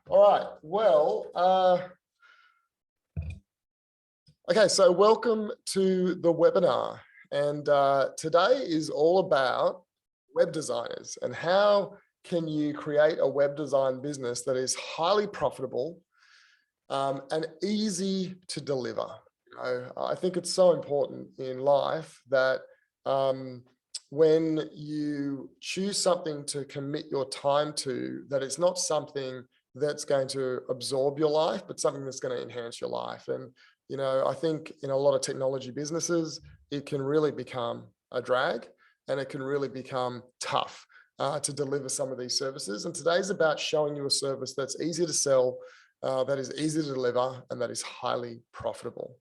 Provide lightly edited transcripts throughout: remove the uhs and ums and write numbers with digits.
All right, well, okay, so welcome to the webinar. And today is all about web designers and how can you create a web design business that is highly profitable and easy to deliver. You know, I think it's so important in life that when you choose something to commit your time to, that it's not something that's going to absorb your life, but something that's going to enhance your life. And, you know, I think in a lot of technology businesses, it can really become a drag and it can really become tough to deliver some of these services. And today's about showing you a service that's easy to sell, that is easy to deliver, and that is highly profitable.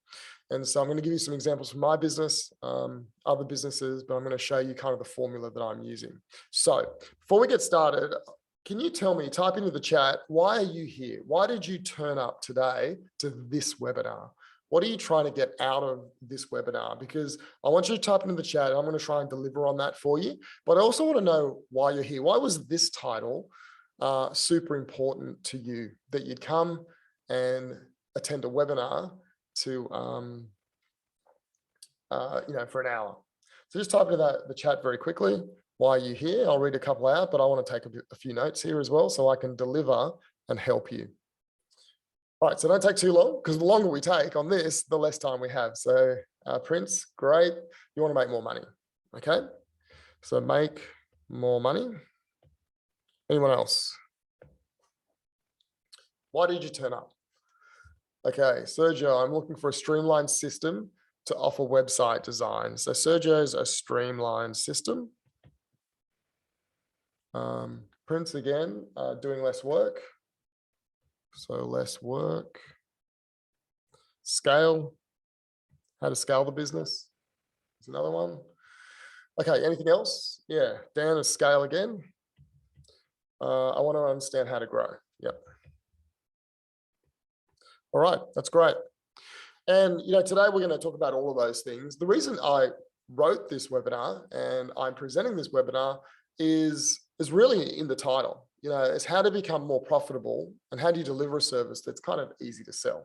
And so I'm going to give you some examples from my business, other businesses, but I'm going to show you kind of the formula that I'm using. So before we get started, can you tell me, type into the chat, why are you here? Why did you turn up today to this webinar? What are you trying to get out of this webinar? Because I want you to type into the chat. I'm going to try and deliver on that for you. But I also want to know why you're here. Why was this title super important to you, that you'd come and attend a webinar to, you know, for an hour? So just type into the chat very quickly. Why are you here? I'll read a couple out, but I want to take a few notes here as well so I can deliver and help you. All right, so don't take too long, because the longer we take on this, the less time we have. So Prince, great. You want to make more money, okay? So make more money. Anyone else? Why did you turn up? Okay, Sergio, I'm looking for a streamlined system to offer website design. So Sergio's a streamlined system. Prince again, doing less work. So less work. Scale, how to scale the business is another one. Okay, anything else? Yeah, Dan is scale again. I want to understand how to grow. Yep. All right, that's great. And, you know, today we're going to talk about all of those things. The reason I wrote this webinar and I'm presenting this webinar is really in the title. You know, it's how to become more profitable and how do you deliver a service that's kind of easy to sell.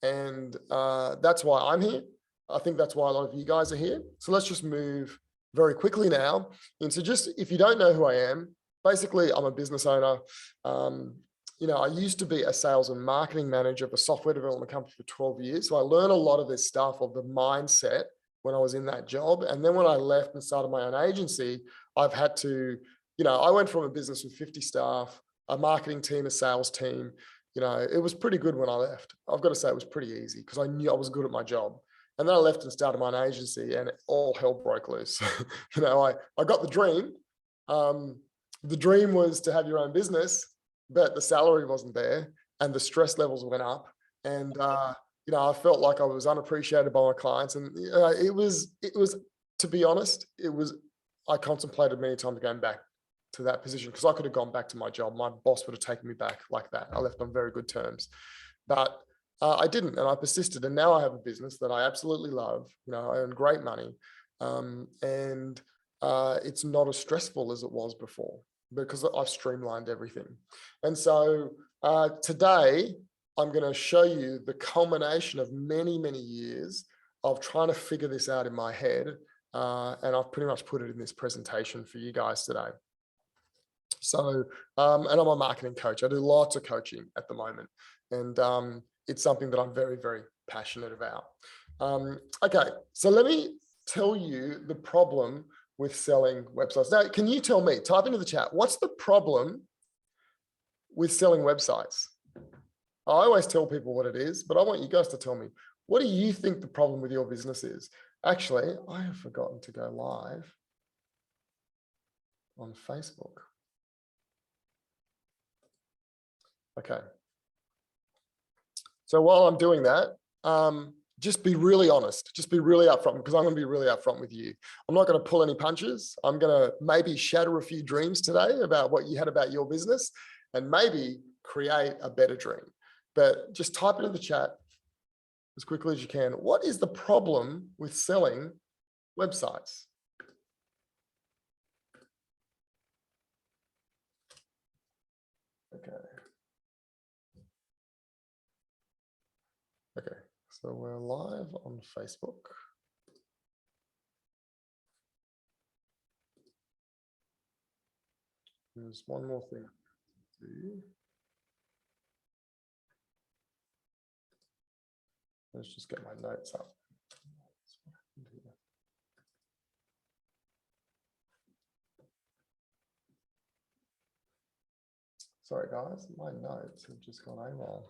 That's why I'm here. I think that's why a lot of you guys are here. So let's just move very quickly now. And so just, if you don't know who I am, basically I'm a business owner. You know, I used to be a sales and marketing manager of a software development company for 12 years. So I learned a lot of this stuff of the mindset when I was in that job. And then when I left and started my own agency, I've had to, you know, I went from a business with 50 staff, a marketing team, a sales team. You know, it was pretty good when I left. I've got to say it was pretty easy because I knew I was good at my job. And then I left and started my own agency and all hell broke loose. You know, I got the dream. The dream was to have your own business, but the salary wasn't there and the stress levels went up. And, you know, I felt like I was unappreciated by my clients. And it was, to be honest, I contemplated many times going back to that position because I could have gone back to my job. My boss would have taken me back like that. I left on very good terms, but I didn't, and I persisted. And now I have a business that I absolutely love. You know, I earn great money, and it's not as stressful as it was before because I've streamlined everything. And so today I'm going to show you the culmination of many, many years of trying to figure this out in my head. And I've pretty much put it in this presentation for you guys today. So, and I'm a marketing coach. I do lots of coaching at the moment. And it's something that I'm very, very passionate about. Okay, so let me tell you the problem with selling websites. Now, can you tell me, type into the chat, what's the problem with selling websites? I always tell people what it is, but I want you guys to tell me, what do you think the problem with your business is? Actually, I have forgotten to go live on Facebook. Okay. So while I'm doing that, just be really honest, just be really upfront, because I'm going to be really upfront with you. I'm not going to pull any punches. I'm going to maybe shatter a few dreams today about what you had about your business and maybe create a better dream. But just type it in the chat as quickly as you can. What is the problem with selling websites? Okay. Okay, so we're live on Facebook. There's one more thing to do. Let's just get my notes up. Sorry, guys, my notes have just gone AWOL.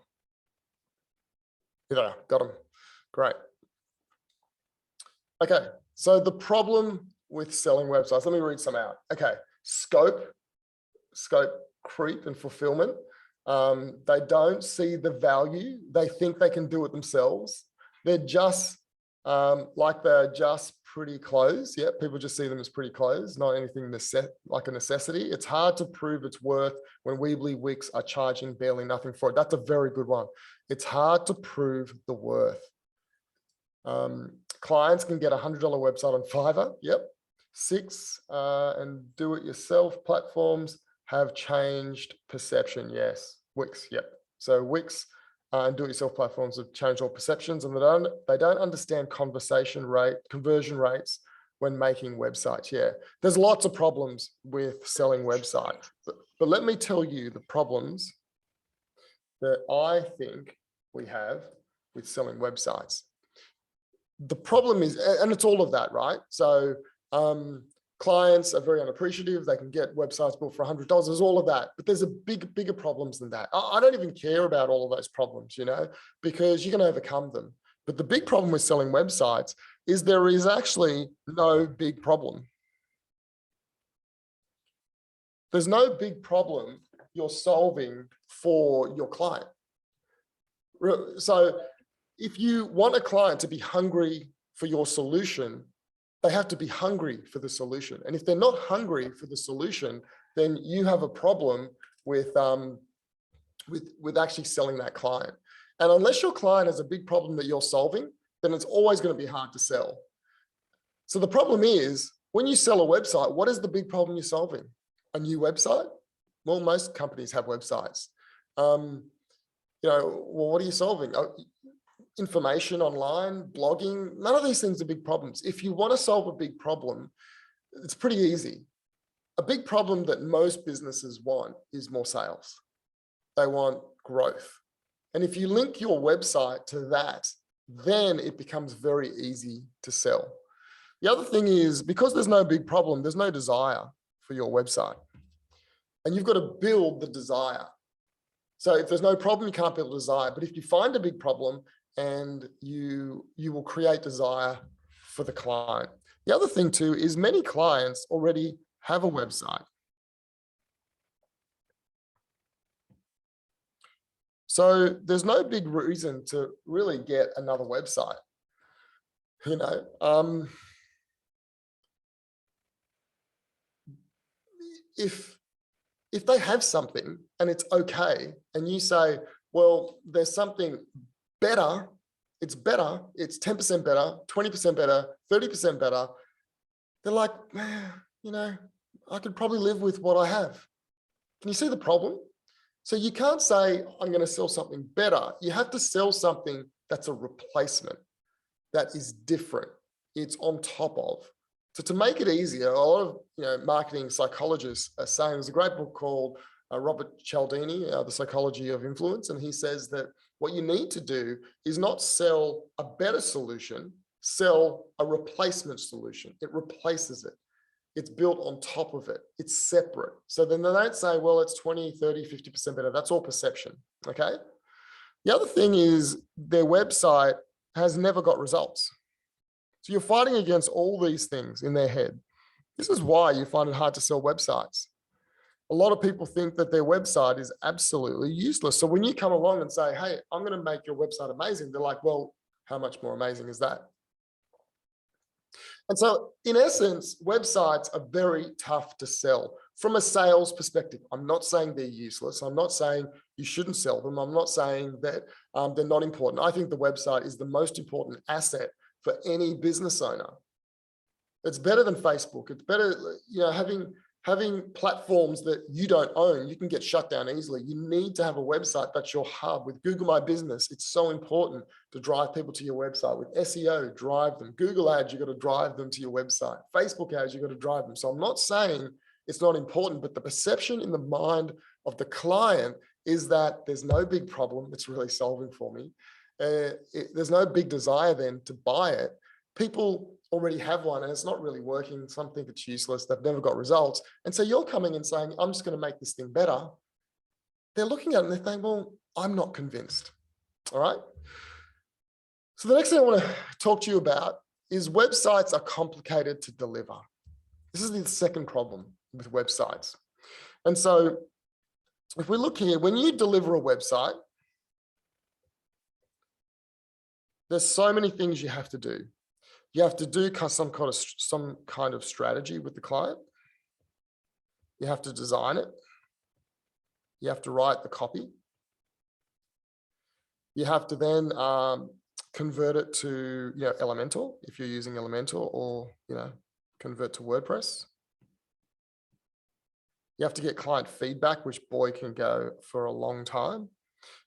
Yeah, got them. Great. Okay, so the problem with selling websites, let me read some out. Okay, scope creep and fulfillment. They don't see the value. They think they can do it themselves. They're just they're just pretty close. Yeah, people just see them as pretty close, not anything like a necessity. It's hard to prove its worth when Weebly, Wix are charging barely nothing for it. That's a very good one. It's hard to prove the worth. Clients can get a $100 website on Fiverr. Yep. 6 and do-it-yourself platforms have changed perception. Yes. Wix. Yep. So Wix and do-it-yourself platforms have changed all perceptions, and they don't understand conversion rates when making websites. Yeah. There's lots of problems with selling websites, but let me tell you the problems that I think we have with selling websites. The problem is, and it's all of that, right? So clients are very unappreciative. They can get websites built for $100. There's all of that, but there's bigger problems than that. I don't even care about all of those problems, because you can overcome them. But the big problem with selling websites is there is actually no big problem. There's no big problem you're solving for your client. So if you want a client to be hungry for your solution, they have to be hungry for the solution. And if they're not hungry for the solution, then you have a problem with actually selling that client. And unless your client has a big problem that you're solving, then it's always going to be hard to sell. So the problem is, when you sell a website, what is the big problem you're solving? A new website? Well, most companies have websites. Well, what are you solving? Information online, blogging, none of these things are big problems. If you want to solve a big problem, it's pretty easy. A big problem that most businesses want is more sales. They want growth. And if you link your website to that, then it becomes very easy to sell. The other thing is, because there's no big problem, there's no desire for your website. And you've got to build the desire. So if there's no problem, you can't build desire. But if you find a big problem, and you will create desire for the client. The other thing too is many clients already have a website. So there's no big reason to really get another website. If they have something and it's okay, and you say, well, there's something better, it's 10% better, 20% better, 30% better, they're like, I could probably live with what I have. Can you see the problem? So you can't say, I'm going to sell something better. You have to sell something that's a replacement, that is different. It's on top of. So to make it easier, a lot of marketing psychologists are saying, there's a great book called Robert Cialdini, The Psychology of Influence, and he says that what you need to do is not sell a better solution, sell a replacement solution. It replaces it. It's built on top of it. It's separate. So then they don't say, well, it's 20, 30, 50% better. That's all perception, okay? The other thing is their website has never got results. So you're fighting against all these things in their head. This is why you find it hard to sell websites. A lot of people think that their website is absolutely useless. So when you come along and say, hey, I'm going to make your website amazing, they're like, well, how much more amazing is that? And so in essence, websites are very tough to sell from a sales perspective. I'm not saying they're useless. I'm not saying you shouldn't sell them. I'm not saying that they're not important. I think the website is the most important asset for any business owner. It's better than Facebook. It's better, having Having platforms that you don't own, you can get shut down easily. You need to have a website that's your hub. With Google My Business, it's so important to drive people to your website. With SEO, drive them. Google ads, you've got to drive them to your website. Facebook ads, you've got to drive them. So I'm not saying it's not important, but the perception in the mind of the client is that there's no big problem it's really solving for me. There's no big desire then to buy it. People already have one and it's not really working. Some think it's useless. They've never got results. And so you're coming and saying, I'm just going to make this thing better. They're looking at it and they're saying, well, I'm not convinced. All right. So the next thing I want to talk to you about is websites are complicated to deliver. This is the second problem with websites. And so if we look here, when you deliver a website, there's so many things you have to do. You have to do some kind of strategy with the client. You have to design it. You have to write the copy. You have to then convert it to Elementor, if you're using Elementor, or convert to WordPress. You have to get client feedback, which boy can go for a long time.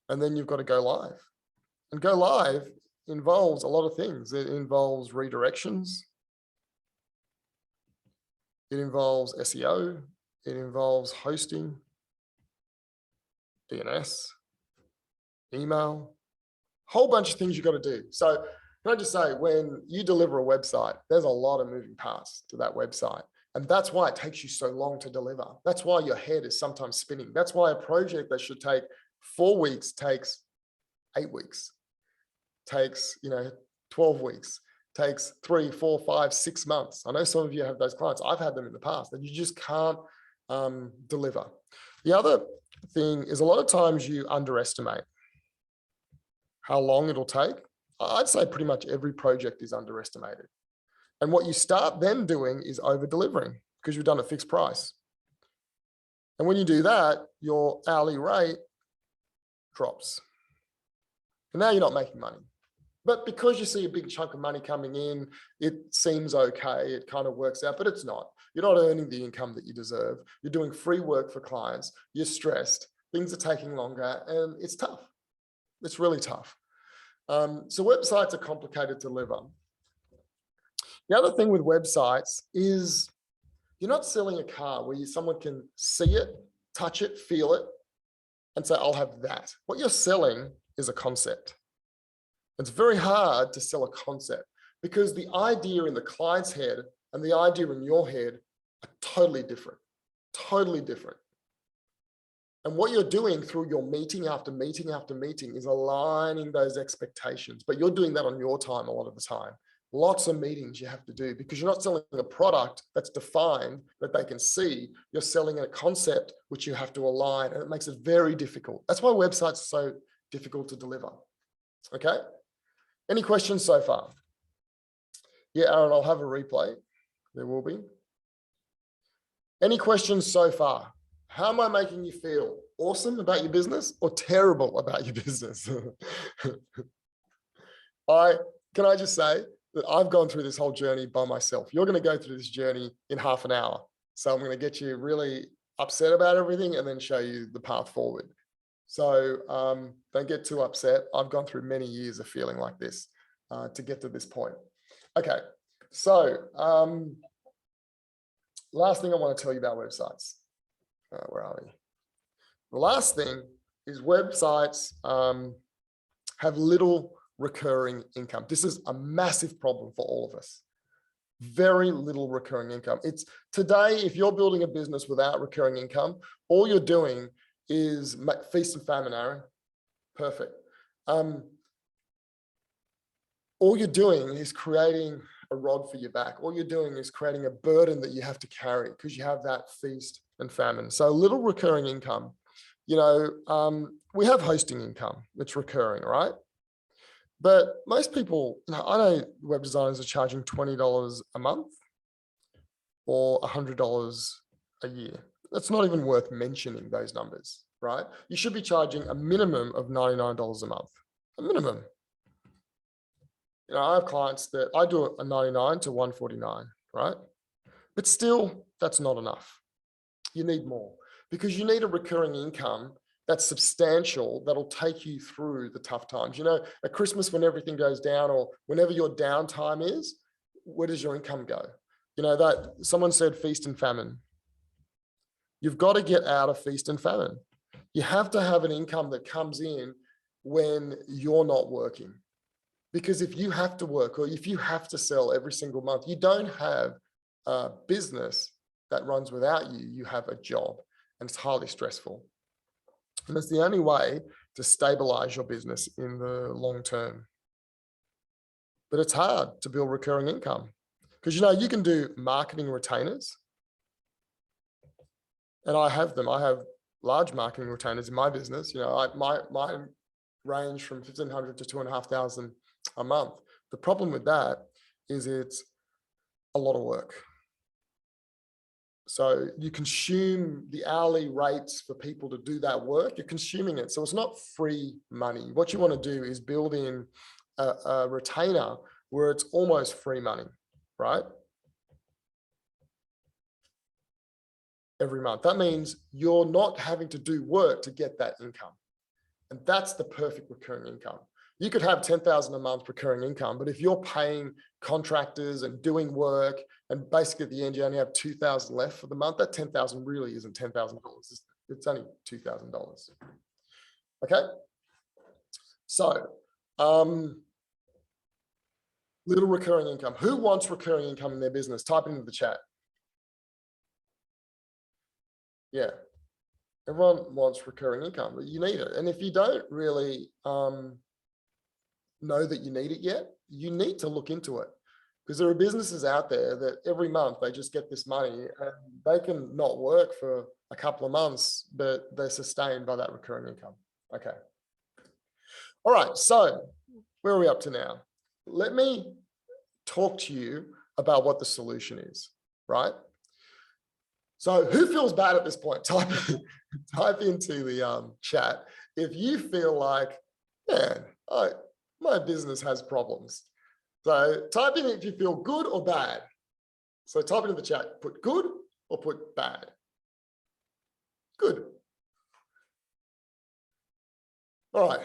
And then you've got to go live. And go live involves a lot of things. It involves redirections. It involves SEO. It involves hosting, DNS, email, whole bunch of things you've got to do. So can I just say, when you deliver a website, there's a lot of moving parts to that website. And that's why it takes you so long to deliver. That's why your head is sometimes spinning. That's why a project that should take 4 weeks takes 8 weeks. Takes 12 weeks, takes 3, 4, 5, 6 months. I know some of you have those clients. I've had them in the past, and you just can't deliver. The other thing is a lot of times you underestimate how long it'll take. I'd say pretty much every project is underestimated. And what you start then doing is over delivering because you've done a fixed price. And when you do that, your hourly rate drops. And now you're not making money. But because you see a big chunk of money coming in, it seems okay. It kind of works out, but it's not. You're not earning the income that you deserve. You're doing free work for clients. You're stressed. Things are taking longer, and it's tough. It's really tough. So websites are complicated to deliver. The other thing with websites is you're not selling a car where someone can see it, touch it, feel it, and say, I'll have that. What you're selling is a concept. It's very hard to sell a concept because the idea in the client's head and the idea in your head are totally different, totally different. And what you're doing through your meeting after meeting after meeting is aligning those expectations, but you're doing that on your time a lot of the time. Lots of meetings you have to do because you're not selling a product that's defined that they can see. You're selling a concept which you have to align, and it makes it very difficult. That's why websites are so difficult to deliver. Okay? Any questions so far? Yeah, Aaron, I'll have a replay. There will be. Any questions so far? How am I making you feel? Awesome about your business or terrible about your business? Can I just say that I've gone through this whole journey by myself. You're going to go through this journey in half an hour. So I'm going to get you really upset about everything and then show you the path forward. So don't get too upset. I've gone through many years of feeling like this to get to this point. Okay, so last thing I want to tell you about websites. Where are we? The last thing is websites have little recurring income. This is a massive problem for all of us. Very little recurring income. It's today, if you're building a business without recurring income, all you're doing is feast and famine, Aaron. Perfect. All you're doing is creating a rod for your back. All you're doing is creating a burden that you have to carry because you have that feast and famine. So little recurring income. We have hosting income that's recurring, right? But most people, I know web designers are charging $20 a month or $100 a year. That's not even worth mentioning those numbers, right? You should be charging a minimum of $99 a month, a minimum. I have clients that I do a 99 to 149, right? But still, that's not enough. You need more, because you need a recurring income that's substantial, that'll take you through the tough times. You know, at Christmas, when everything goes down, or whenever your downtime is, where does your income go? You know, that someone said feast and famine. You've got to get out of feast and famine. You have to have an income that comes in when you're not working. Because if you have to work, or if you have to sell every single month, you don't have a business that runs without you. You have a job, and it's highly stressful. And that's the only way to stabilize your business in the long term. But it's hard to build recurring income, because, you know, you can do marketing retainers. And I have them. I have large marketing retainers in my business. You know, my range from 1,500 to 2,500 a month. The problem with that is it's a lot of work. So you consume the hourly rates for people to do that work. You're consuming it. So it's not free money. What you want to do is build in a retainer where it's almost free money, right? Every month. That means you're not having to do work to get that income. And that's the perfect recurring income. You could have 10,000 a month recurring income, but if you're paying contractors and doing work, and basically at the end you only have 2,000 left for the month, that 10,000 really isn't $10,000. It's only $2,000. Okay. So, little recurring income. Who wants recurring income in their business? Type it into the chat. Yeah. Everyone wants recurring income, but you need it. And if you don't really know that you need it yet, you need to look into it, because there are businesses out there that every month they just get this money and they can not work for a couple of months, but they're sustained by that recurring income. Okay. All right. So where are we up to now? Let me talk to you about what the solution is, right? So who feels bad at this point? Type into the chat if you feel like, man, my business has problems. So type in if you feel good or bad. So type into the chat, put good or put bad. Good. All right.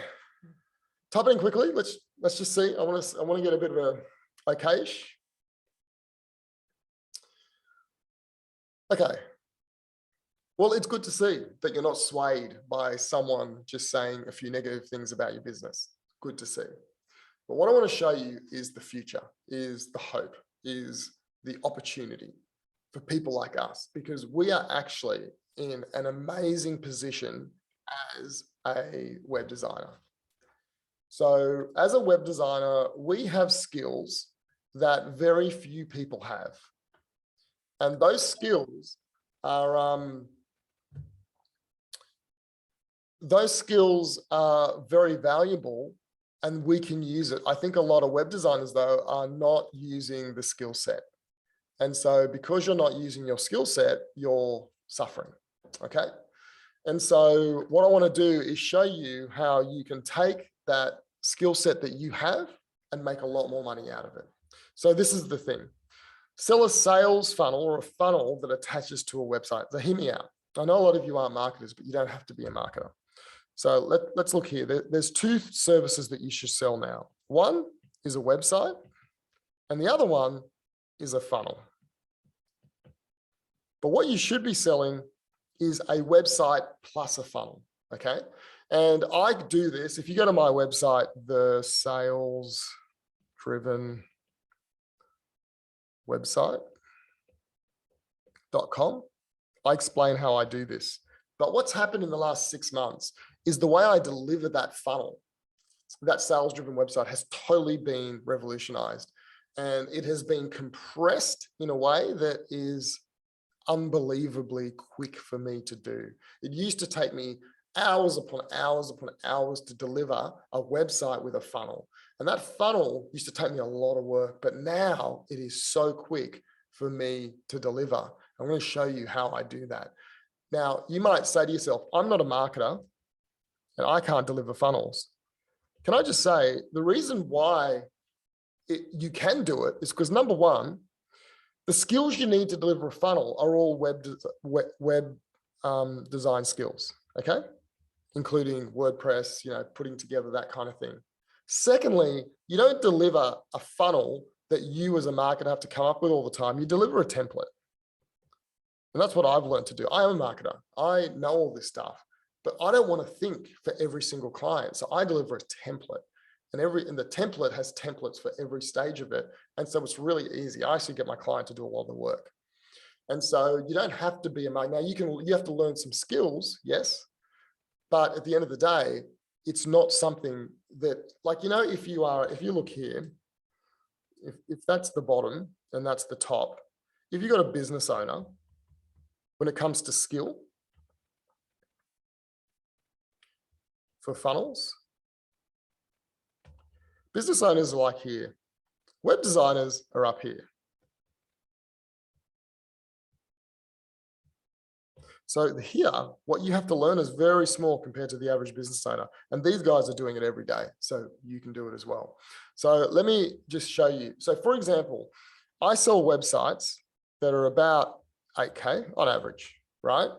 Type it in quickly. Let's just see. I want to get a bit of a okayish. Okay. Well, it's good to see that you're not swayed by someone just saying a few negative things about your business. Good to see. But what I want to show you is the future, is the hope, is the opportunity for people like us, because we are actually in an amazing position as a web designer. So as a web designer, we have skills that very few people have. And those skills are very valuable, and we can use it. I think a lot of web designers, though, are not using the skill set. And so because you're not using your skill set, you're suffering, okay? And so what I want to do is show you how you can take that skill set that you have and make a lot more money out of it. So this is the thing. Sell a sales funnel, or a funnel that attaches to a website. So hear me out. I know a lot of you are marketers, but you don't have to be a marketer. So let's look here. There's two services that you should sell now. One is a website, and the other one is a funnel. But what you should be selling is a website plus a funnel, okay? And I do this. If you go to my website, the sales-driven website.com, I explain how I do this. But what's happened in the last 6 months is the way I deliver that funnel, that sales-driven website, has totally been revolutionized. And it has been compressed in a way that is unbelievably quick for me to do. It used to take me hours upon hours upon hours to deliver a website with a funnel. And that funnel used to take me a lot of work, but now it is so quick for me to deliver. I'm going to show you how I do that. Now, you might say to yourself, I'm not a marketer and I can't deliver funnels. Can I just say, the reason why you can do it is because, number one, The skills you need to deliver a funnel are all web design skills, okay? Including WordPress, putting together that kind of thing. Secondly, you don't deliver a funnel that you as a marketer have to come up with all the time. You deliver a template. And that's what I've learned to do. I am a marketer. I know all this stuff, but I don't want to think for every single client. So I deliver a template, and the template has templates for every stage of it. And so it's really easy. I actually get my client to do a lot of the work. And so you don't have to be a marketer. Now you have to learn some skills, yes. But at the end of the day, it's not something that, like, if you look here, if that's the bottom and that's the top, if you've got a business owner, when it comes to skill for funnels, business owners are like here. Web designers are up here. So here, what you have to learn is very small compared to the average business owner. And these guys are doing it every day. So you can do it as well. So let me just show you. So for example, I sell websites that are about 8K on average, right?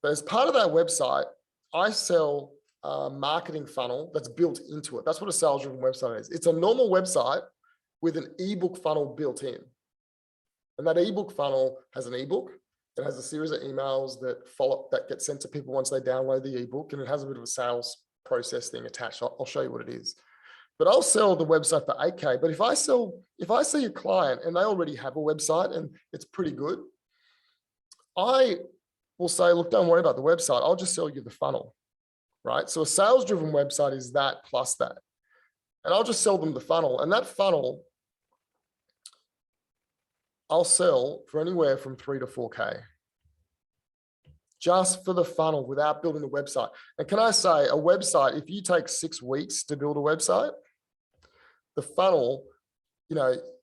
But as part of that website, I sell a marketing funnel that's built into it. That's what a sales-driven website is. It's a normal website with an ebook funnel built in. And that ebook funnel has an ebook. It has a series of emails that get sent to people once they download the ebook, and it has a bit of a sales process thing attached. I'll show you what it is. But I'll sell the website for 8K. But if I see a client and they already have a website and it's pretty good, I will say, look, don't worry about the website. I'll just sell you the funnel, right? So a sales-driven website is that plus that. And I'll just sell them the funnel. And that funnel, I'll sell for anywhere from 3 to 4K. Just for the funnel without building a website. And can I say, a website, if you take 6 weeks to build a website, the funnel,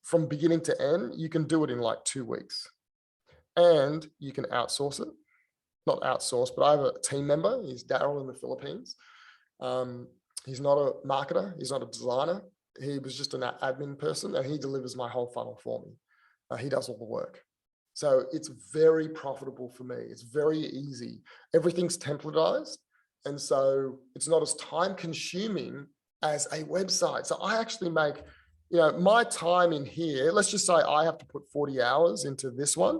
from beginning to end, you can do it in like 2 weeks. And you can outsource it. Not outsource, but I have a team member. He's Daryl in the Philippines. He's not a marketer. He's not a designer. He was just an admin person, and he delivers my whole funnel for me. He does all the work. So it's very profitable for me. It's very easy. Everything's templatized. And so it's not as time consuming as a website. So I actually make, my time in here, let's just say I have to put 40 hours into this one.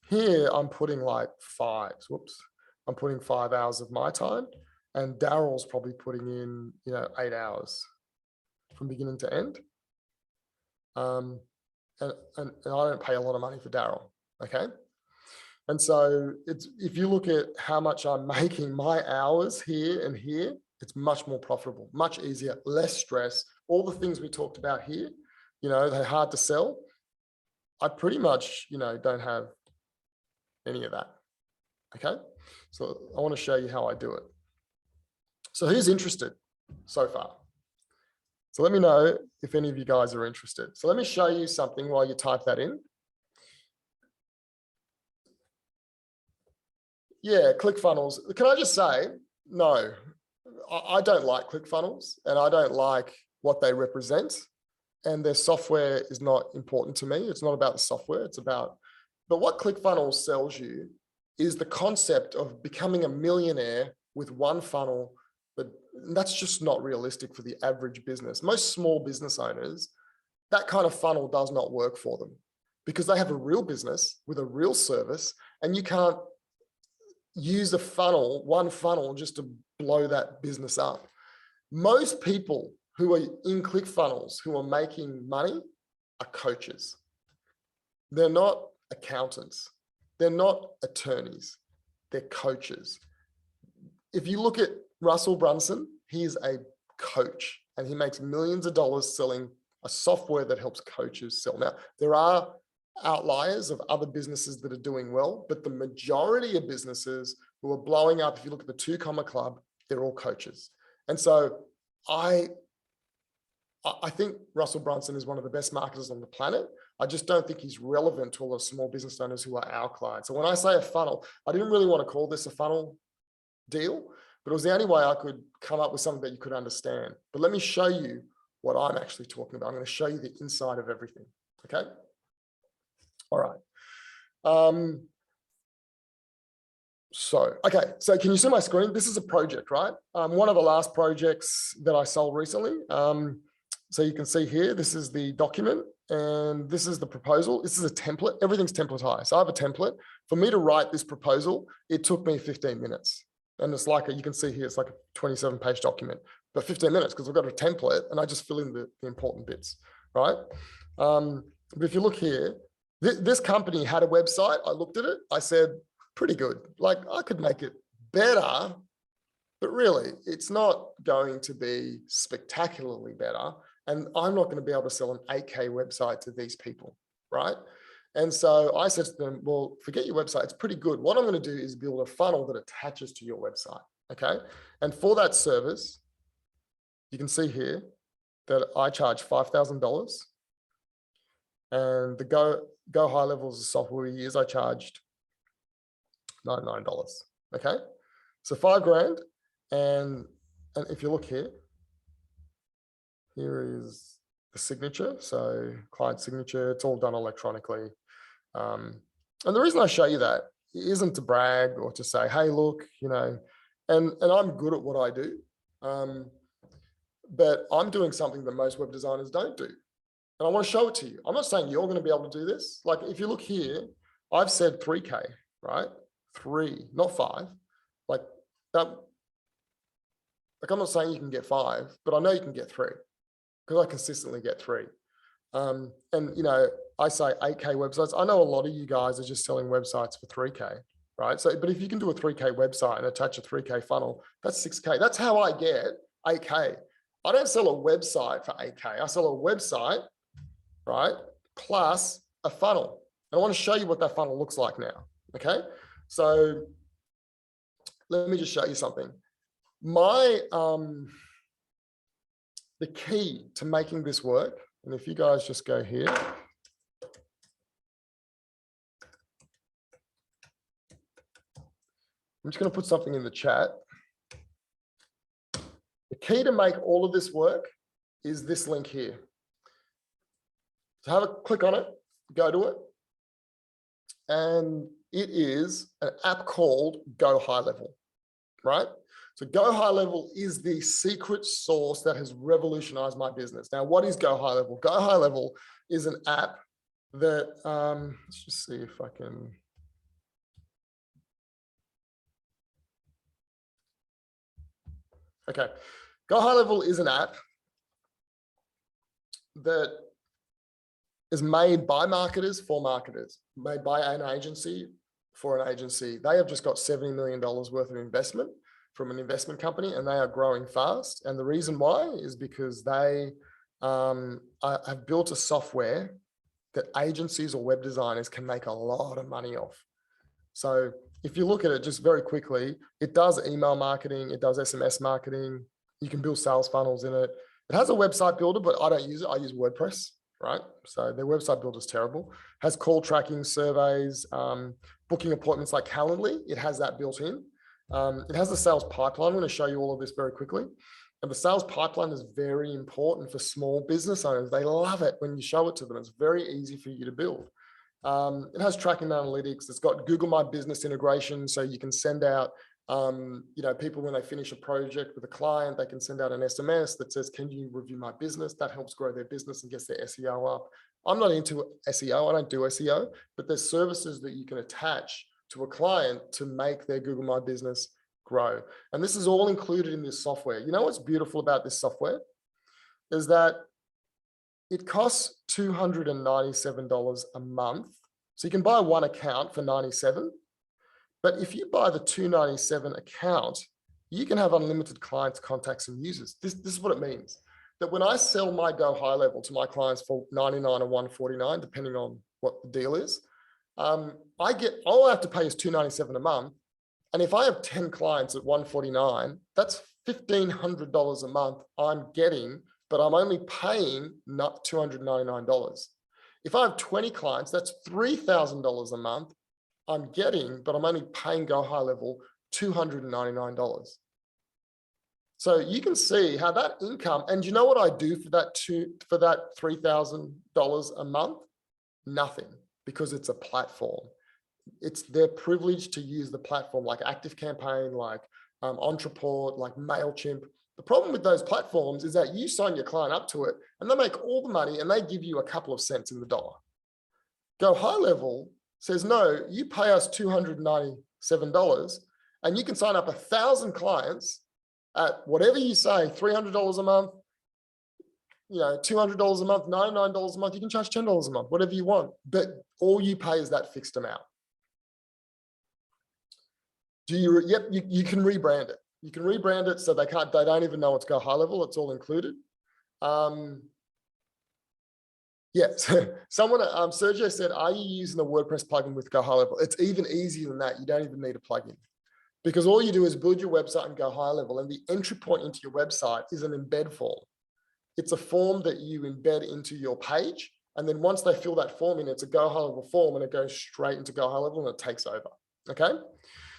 Here, I'm putting like 5 hours of my time. And Daryl's probably putting in, 8 hours from beginning to end. And I don't pay a lot of money for Daryl, okay? And so if you look at how much I'm making, my hours here and here, it's much more profitable, much easier, less stress. All the things we talked about here, they're hard to sell. I pretty much, don't have any of that, okay? So I want to show you how I do it. So who's interested so far? So let me know if any of you guys are interested. So let me show you something while you type that in. Yeah, ClickFunnels. Can I just say, no, I don't like ClickFunnels, and I don't like what they represent. And their software is not important to me. It's not about the software. But what ClickFunnels sells you is the concept of becoming a millionaire with one funnel. But that's just not realistic for the average business. Most small business owners, that kind of funnel does not work for them because they have a real business with a real service, and you can't use one funnel just to blow that business up. Most people who are in ClickFunnels who are making money are coaches. They're not accountants. They're not attorneys. They're coaches. If you look at Russell Brunson, he's a coach, and he makes millions of dollars selling a software that helps coaches sell. Now, there are outliers of other businesses that are doing well, but the majority of businesses who are blowing up, if you look at the 2 Comma Club, they're all coaches. And so I think Russell Brunson is one of the best marketers on the planet. I just don't think he's relevant to all the small business owners who are our clients. So when I say a funnel, I didn't really want to call this a funnel deal, but it was the only way I could come up with something that you could understand. But let me show you what I'm actually talking about. I'm going to show you the inside of everything. Okay. All right. Okay, so can you see my screen? This is a project, right? One of the last projects that I sold recently. So you can see here, this is the document and this is the proposal. This is a template. Everything's templatized. So I have a template. For me to write this proposal, it took me 15 minutes. And it's like, you can see here, it's like a 27-page document, but 15 minutes because I've got a template and I just fill in the important bits, right? But if you look here, this company had a website. I looked at it. I said, pretty good. Like I could make it better, but really it's not going to be spectacularly better. And I'm not going to be able to sell an 8K website to these people, right? And so I said to them, well, forget your website. It's pretty good. What I'm going to do is build a funnel that attaches to your website. Okay. And for that service, you can see here that I charge $5,000. And the Go HighLevel is the software we use. I charged $99. Okay. So $5,000. And if you look here, here is the signature. So client signature, it's all done electronically. And the reason I show you that isn't to brag or to say, hey, look, you know, and I'm good at what I do. But I'm doing something that most web designers don't do. And I want to show it to you. I'm not saying you're going to be able to do this. Like if you look here, I've said 3K, right? 3, not 5. Like that. Like I'm not saying you can get 5, but I know you can get 3 because I consistently get 3. And you know, I say 8K websites. I know a lot of you guys are just selling websites for 3K, right? So, but if you can do a 3K website and attach a 3K funnel, that's 6K. That's how I get 8K. I don't sell a website for 8K. I sell a website, right, plus a funnel. And I want to show you what that funnel looks like now. Okay, so let me just show you something. The key to making this work, and if you guys just go here, I'm just going to put something in the chat. The key to make all of this work is this link here. So have a click on it, go to it, and it is an app called Go HighLevel, right? So Go HighLevel is the secret sauce that has revolutionized my business. Now, what is Go HighLevel? Go HighLevel is an app that, let's just see if I can. Okay, Go HighLevel is an app that is made by marketers for marketers, made by an agency for an agency. They have just got $70 million worth of investment from an investment company, and they are growing fast. And the reason why is because they have built a software that agencies or web designers can make a lot of money off. So if you look at it just very quickly, it does email marketing, it does SMS marketing, you can build sales funnels in it. It has a website builder, but I don't use it. I use WordPress, right? So their website builder is terrible. It has call tracking, surveys, booking appointments like Calendly. It has that built in. It has the sales pipeline. I'm going to show you all of this very quickly. And the sales pipeline is very important for small business owners. They love it when you show it to them. It's very easy for you to build. It has tracking analytics. It's got Google My Business integration. So you can send out, you know, people when they finish a project with a client, they can send out an SMS that says, can you review my business? That helps grow their business and gets their SEO up. I'm not into SEO. I don't do SEO, but there's services that you can attach to a client to make their Google My Business grow. And this is all included in this software. You know what's beautiful about this software is that it costs $297 a month. So you can buy one account for $97. But if you buy the $297 account, you can have unlimited clients, contacts, and users. This is what it means. That when I sell my Go HighLevel to my clients for $99 or $149, depending on what the deal is, all I have to pay is $297 a month. And if I have 10 clients at $149, that's $1,500 a month I'm getting, but I'm only paying not $299. If I have 20 clients, that's $3,000 a month I'm getting, but I'm only paying Go HighLevel $299. So you can see how that income, and you know what I do for that $3,000 a month? Nothing, because it's a platform. it's their privilege to use the platform like ActiveCampaign, like Ontraport, like MailChimp. The problem with those platforms is that you sign your client up to it and they make all the money and they give you a couple of cents in the dollar. Go HighLevel says, no, you pay us $297 and you can sign up 1,000 clients at whatever you say, $300 a month, $200 a month, $99 a month. You can charge $10 a month, whatever you want, but all you pay is that fixed amount. Yep, you can rebrand it. You can rebrand it so they don't even know it's Go HighLevel. It's all included. Yes, someone, Sergio said, are you using a WordPress plugin with Go HighLevel? It's even easier than that. You don't even need a plugin because all you do is build your website and Go HighLevel, and the entry point into your website is an embed form. It's a form that you embed into your page. And then once they fill that form in, it's a Go HighLevel form and it goes straight into Go HighLevel and it takes over. Okay.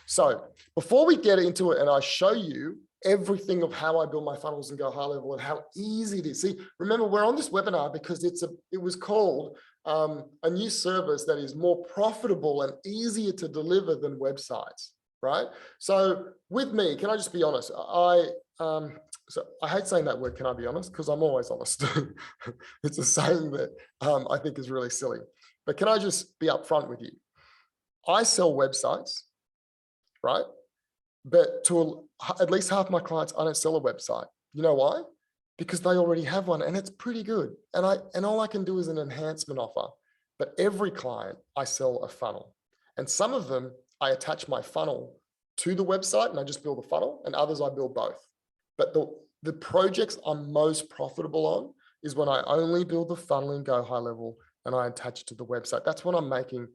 So before we get into it and I show you everything of how I build my funnels and Go HighLevel and how easy it is. See, remember, we're on this webinar because it was called a new service that is more profitable and easier to deliver than websites, right? So with me, can I just be honest? So I hate saying that word, can I be honest? Because I'm always honest. It's a saying that I think is really silly. But can I just be upfront with you? I sell websites, right? But to at least half my clients, I don't sell a website. You know why? Because they already have one and it's pretty good. And all I can do is an enhancement offer. But every client, I sell a funnel. And some of them, I attach my funnel to the website and I just build a funnel, and others I build both. But the projects I'm most profitable on is when I only build the funnel in Go HighLevel and I attach it to the website. That's when I'm making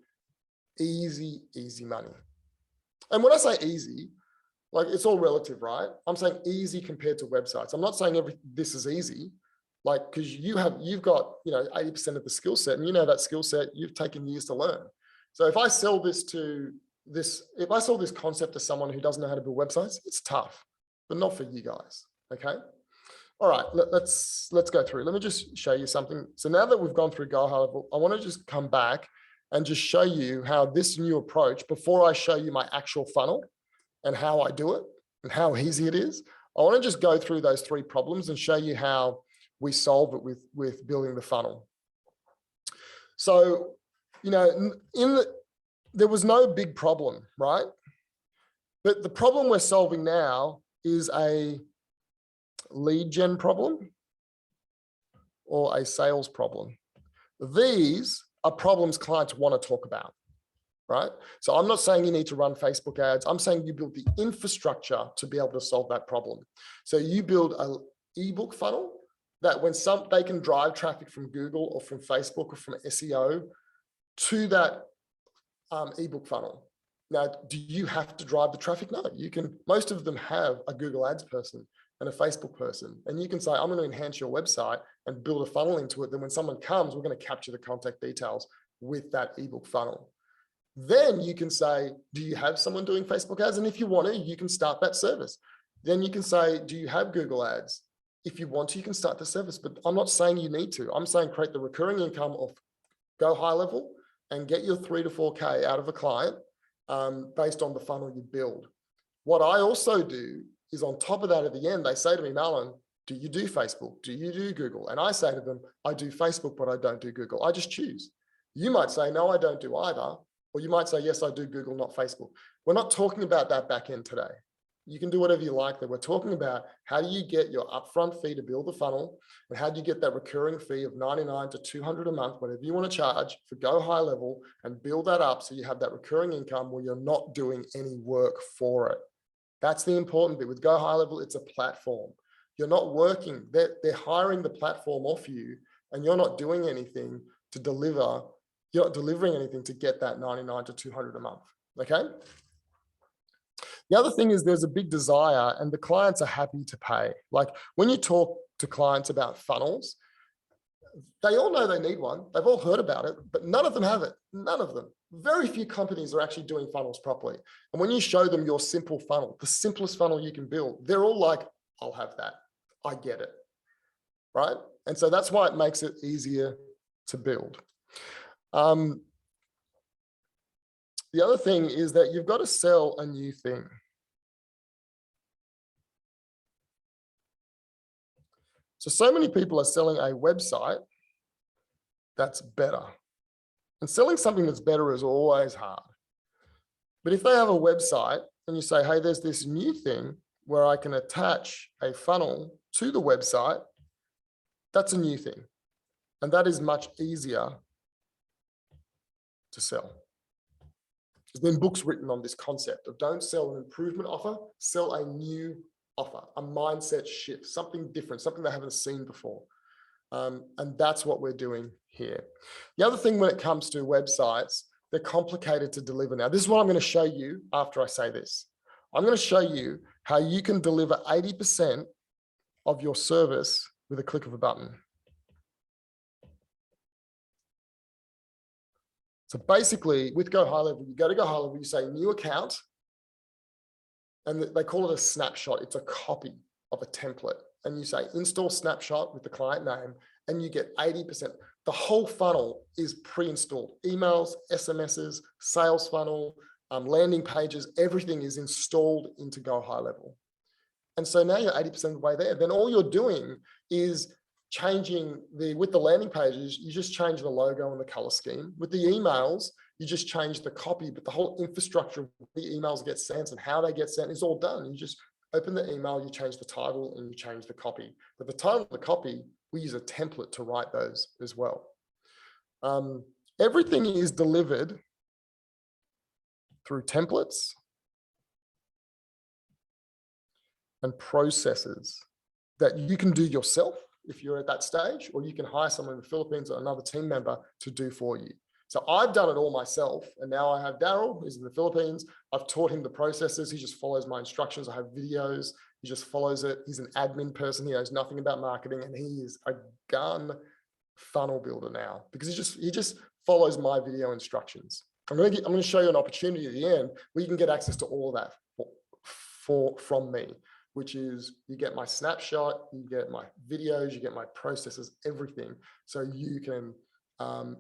easy money. And when I say easy, like it's all relative, right? I'm saying easy compared to websites. I'm not saying this is easy, like, because you've got 80% of the skill set, and that skill set you've taken years to learn. So if I sell this concept to someone who doesn't know how to build websites, it's tough, but not for you guys. Okay. All right, let's go through. Let me just show you something. So now that we've gone through Go HighLevel, I want to just come back and just show you how this new approach, before I show you my actual funnel and how I do it and how easy it is, I want to just go through those 3 problems and show you how we solve it with building the funnel. So, there was no big problem, right? But the problem we're solving now is a lead gen problem or a sales problem. These are problems clients want to talk about, right? So I'm not saying you need to run Facebook ads. I'm saying you build the infrastructure to be able to solve that problem. So you build an ebook funnel that when they can drive traffic from Google or from Facebook or from SEO to that ebook funnel. Now, do you have to drive the traffic? No, you can. Most of them have a Google Ads person and a Facebook person. And you can say, I'm going to enhance your website and build a funnel into it. Then when someone comes, we're going to capture the contact details with that ebook funnel. Then you can say, do you have someone doing Facebook ads? And if you want to, you can start that service. Then you can say, do you have Google ads? If you want to, you can start the service, but I'm not saying you need to. I'm saying create the recurring income of Go HighLevel and get your 3 to 4K out of a client based on the funnel you build. What I also do is on top of that, at the end, they say to me, Marlon, do you do Facebook? Do you do Google? And I say to them, I do Facebook, but I don't do Google. I just choose. You might say, no, I don't do either. Or you might say, yes, I do Google, not Facebook. We're not talking about that back end today. You can do whatever you like there. We're talking about how do you get your upfront fee to build the funnel, and how do you get that recurring fee of $99 to $200 a month, whatever you want to charge for Go HighLevel, and build that up so you have that recurring income where you're not doing any work for it. That's the important bit. With Go HighLevel, it's a platform. You're not working. They're hiring the platform off you, and you're not doing anything to deliver. You're not delivering anything to get that $99 to $200 a month. Okay. The other thing is there's a big desire, and the clients are happy to pay. Like when you talk to clients about funnels, they all know they need one. They've all heard about it, but none of them have it. None of them. Very few companies are actually doing funnels properly. And when you show them your simple funnel, the simplest funnel you can build, they're all like, I'll have that. I get it. Right? And so that's why it makes it easier to build. The other thing is that you've got to sell a new thing. So many people are selling a website that's better. And selling something that's better is always hard. But if they have a website and you say, hey, there's this new thing where I can attach a funnel to the website, that's a new thing. And that is much easier to sell. There's been books written on this concept of don't sell an improvement offer, sell a new offer, a mindset shift, something different, something they haven't seen before. And that's what we're doing here. The other thing when it comes to websites, they're complicated to deliver. Now, this is what I'm going to show you after I say this. I'm going to show you how you can deliver 80% of your service with a click of a button. So basically, with Go High Level, you go to Go High Level, you say new account, and they call it a snapshot. It's a copy of a template. And you say install snapshot with the client name, and you get 80%. The whole funnel is pre-installed. Emails, SMSs, sales funnel, landing pages, everything is installed into Go High Level. And so now you're 80% of the way there. Then all you're doing is changing with the landing pages, you just change the logo and the color scheme. With the emails, you just change the copy, but the whole infrastructure of the emails get sent and how they get sent is all done. You just open the email, you change the title, and you change the copy. But the title of the copy, we use a template to write those as well. Everything is delivered through templates and processes that you can do yourself if you're at that stage, or you can hire someone in the Philippines or another team member to do for you. So I've done it all myself, and now I have Daryl, who's in the Philippines. I've taught him the processes. He just follows my instructions. I have videos. He just follows it. He's an admin person. He knows nothing about marketing, and he is a gun funnel builder now because he just follows my video instructions. I'm going to show you an opportunity at the end where you can get access to all of that from me, which is you get my snapshot, you get my videos, you get my processes, everything. So you can